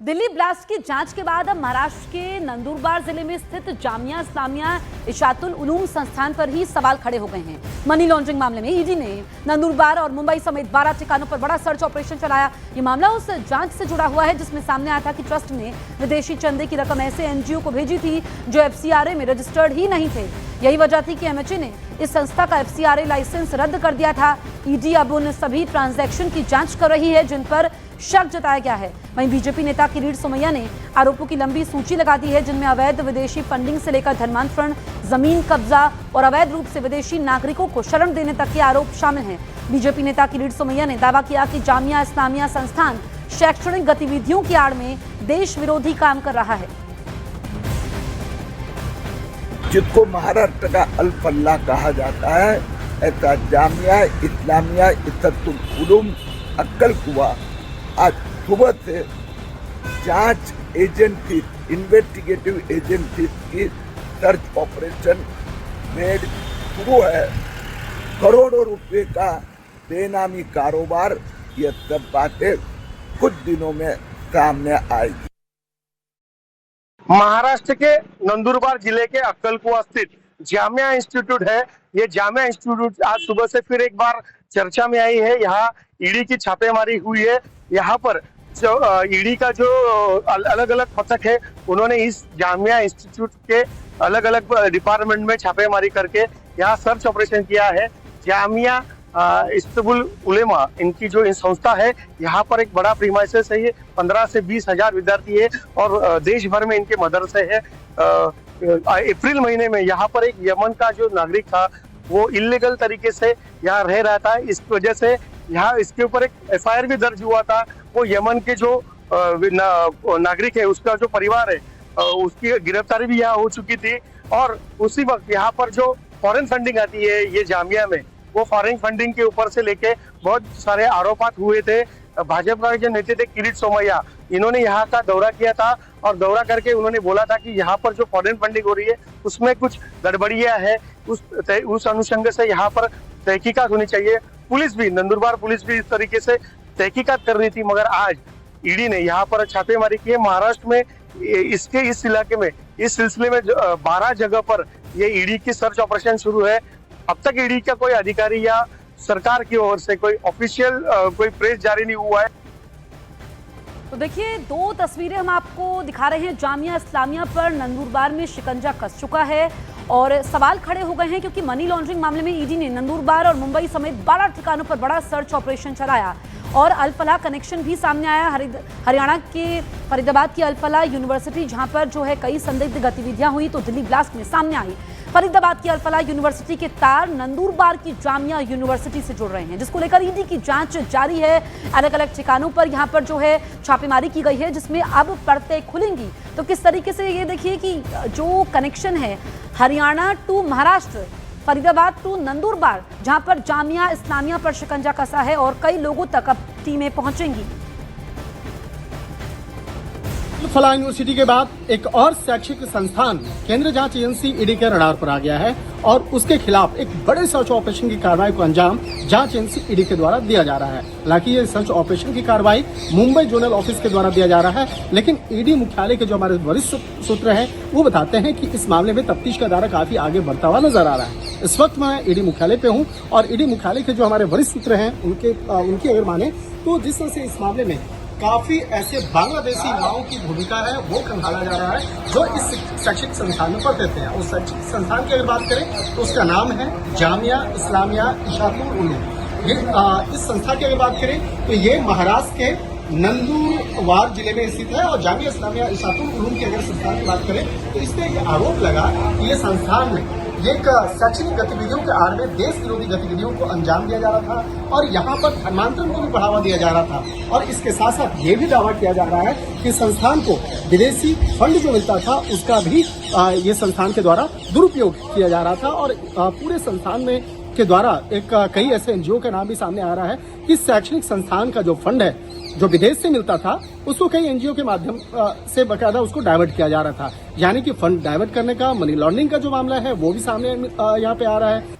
Delhi blast की जांच के बाद अब महाराष्ट्र के नंदुरबार जिले में स्थित जामिया इस्लामिया इशातुल उलूम संस्थान पर ही सवाल खड़े हो गए हैं। मनी लॉन्ड्रिंग मामले में ईडी ने नंदुरबार और मुंबई समेत 12 ठिकानों पर बड़ा सर्च ऑपरेशन चलाया। ये मामला उस जांच से जुड़ा हुआ है जिसमें सामने आया था कि ट्रस्ट ने विदेशी चंदे की रकम ऐसे एनजीओ को भेजी थी जो एफसीआरए में रजिस्टर्ड ही नहीं थे। यही वजह थी कि एमएचए ने इस संस्था का एफसीआरए लाइसेंस रद्द कर दिया था। ईडी अब उन सभी ट्रांजैक्शन की जांच कर रही है जिन पर शक जताया गया है। वहीं बीजेपी नेता किरीट सोमैया ने आरोपों की लंबी सूची लगा दी है जिनमें अवैध विदेशी फंडिंग से लेकर धर्मांतरण, जमीन कब्जा और अवैध रूप से विदेशी नागरिकों को शरण देने तक के आरोप शामिल हैं। बीजेपी नेता किरीट सोमैया ने दावा किया कि जामिया इस्लामिया संस्थान शैक्षणिक गतिविधियों की आड़ में देश विरोधी काम कर रहा है। जिसको महाराष्ट्र का अल फल्ला कहा जाता है, ऐसा जामिया इस्लामिया इशातुल उलूम अक्कलकुआ आज सुबह से जांच एजेंसी, इन्वेस्टिगेटिव एजेंसी की सर्च ऑपरेशन में शुरू है। करोड़ों रुपए का बेनामी कारोबार, ये सब बातें कुछ दिनों में सामने आएगी। महाराष्ट्र के नंदुरबार जिले के अक्कलकुआ स्थित जामिया इंस्टीट्यूट है। ये जामिया इंस्टीट्यूट आज सुबह से फिर एक बार चर्चा में आई है। यहाँ ईडी की छापेमारी हुई है। यहाँ पर जो ईडी का जो अलग अलग पथक है, उन्होंने इस जामिया इंस्टीट्यूट के अलग अलग डिपार्टमेंट में छापेमारी करके यहाँ सर्च ऑपरेशन किया है। जामिया इशातुल उलेमा इनकी जो संस्था है, यहाँ पर एक बड़ा प्रीमाइसेस है। ये 15 से 20 हजार विद्यार्थी है और देश भर में इनके मदरसे है। अप्रैल महीने में यहाँ पर एक यमन का जो नागरिक था, वो इलीगल तरीके से यहाँ रह रहा था। इस वजह से यहाँ इसके ऊपर एक एफआईआर भी दर्ज हुआ था। वो यमन के जो नागरिक है, उसका जो परिवार है, उसकी गिरफ्तारी भी यहाँ हो चुकी थी। और उसी वक्त यहाँ पर जो फॉरेन फंडिंग आती है ये जामिया में, वो फॉरेन फंडिंग के ऊपर से लेके बहुत सारे आरोपात हुए थे। भाजपा के जो नेता थे किरीट सोमैया, इन्होंने यहाँ का दौरा किया था और दौरा करके उन्होंने बोला था कि यहाँ पर जो फॉरेन फंडिंग हो रही है उसमें कुछ गड़बड़ियां है। उस अनुषंग से यहाँ पर तहकीकात होनी चाहिए। पुलिस भी, नंदुरबार पुलिस भी इस तरीके से तहकीकात कर रही थी, मगर आज ईडी ने यहाँ पर छापेमारी की है। महाराष्ट्र में इस इलाके में इस सिलसिले में 12 जगह पर ये ईडी की सर्च ऑपरेशन शुरू है। अब तक ईडी का कोई अधिकारी या सरकार की ओर से कोई ऑफिशियल कोई प्रेस जारी नहीं हुआ है। तो देखिए, दो तस्वीरें हम आपको दिखा रहे हैं। जामिया इस्लामिया पर नंदुरबार में शिकंजा कस चुका है और सवाल खड़े हो गए हैं क्योंकि मनी लॉन्ड्रिंग मामले में ईडी ने नंदुरबार और मुंबई समेत 12 ठिकानों पर बड़ा सर्च ऑपरेशन चलाया और अल फलाह कनेक्शन भी सामने आया। हरियाणा के फरीदाबाद की अल फलाह यूनिवर्सिटी, जहां पर जो है कई संदिग्ध गतिविधियां हुई, तो दिल्ली ब्लास्ट में सामने आई। फरीदाबाद की अल फलाह यूनिवर्सिटी के तार नंदुरबार की जामिया यूनिवर्सिटी से जुड़ रहे हैं, जिसको लेकर ईडी की जांच जारी है। अलग अलग ठिकानों पर यहां पर जो है छापेमारी की गई है, जिसमें अब परतें खुलेंगी। तो किस तरीके से ये देखिए कि जो कनेक्शन है हरियाणा टू महाराष्ट्र, फरीदाबाद टू नंदुरबार, जहां पर जामिया इस्लामिया पर शिकंजा कसा है और कई लोगों तक अब टीमें पहुंचेंगी। फलाह यूनिवर्सिटी के बाद एक और शैक्षिक संस्थान केंद्रीय जांच एजेंसी ईडी के रडार पर आ गया है और उसके खिलाफ एक बड़े सर्च ऑपरेशन की कार्रवाई को अंजाम जांच एजेंसी ईडी के द्वारा दिया जा रहा है। हालांकि ये सर्च ऑपरेशन की कार्रवाई मुंबई जोनल ऑफिस के द्वारा दिया जा रहा है, लेकिन ईडी मुख्यालय के जो हमारे वरिष्ठ सूत्र हैं वो बताते हैं कि इस मामले में तफ्तीश का दायरा काफी आगे बढ़ता हुआ नजर आ रहा है। इस वक्त मैं ईडी मुख्यालय पे हूँ और ईडी मुख्यालय के जो हमारे वरिष्ठ सूत्र हैं उनकी अगर माने तो जिस तरह से इस मामले में काफी ऐसे बांग्लादेशी युवाओं की भूमिका है वो खंगाला जा रहा है जो इस शैक्षिक संस्थान में पढ़ते थे। उस शैक्षिक संस्थान की अगर बात करें तो उसका नाम है जामिया इस्लामिया इशातुल उलूम। ये इस संस्था की अगर बात करें तो ये महाराष्ट्र के नंदुरबार जिले में स्थित है और जामिया इस्लामिया इशातुल उलूम की अगर संस्थान की बात करें तो इसमें ये आरोप लगा कि ये संस्थान में ये शैक्षणिक गतिविधियों के आड़ में देश विरोधी गतिविधियों को अंजाम दिया जा रहा था और यहाँ पर धर्मांतरण को भी बढ़ावा दिया जा रहा था। और इसके साथ साथ ये भी दावा किया जा रहा है कि संस्थान को विदेशी फंड जो मिलता था उसका भी ये संस्थान के द्वारा दुरुपयोग किया जा रहा था। और पूरे संस्थान में के द्वारा एक कई ऐसे एनजीओ का नाम भी सामने आ रहा है कि शैक्षणिक संस्थान का जो फंड है जो विदेश से मिलता था उसको कई एनजीओ के माध्यम से बकायदा उसको डाइवर्ट किया जा रहा था। यानी कि फंड डाइवर्ट करने का, मनी लॉन्ड्रिंग का जो मामला है वो भी सामने यहाँ पे आ रहा है।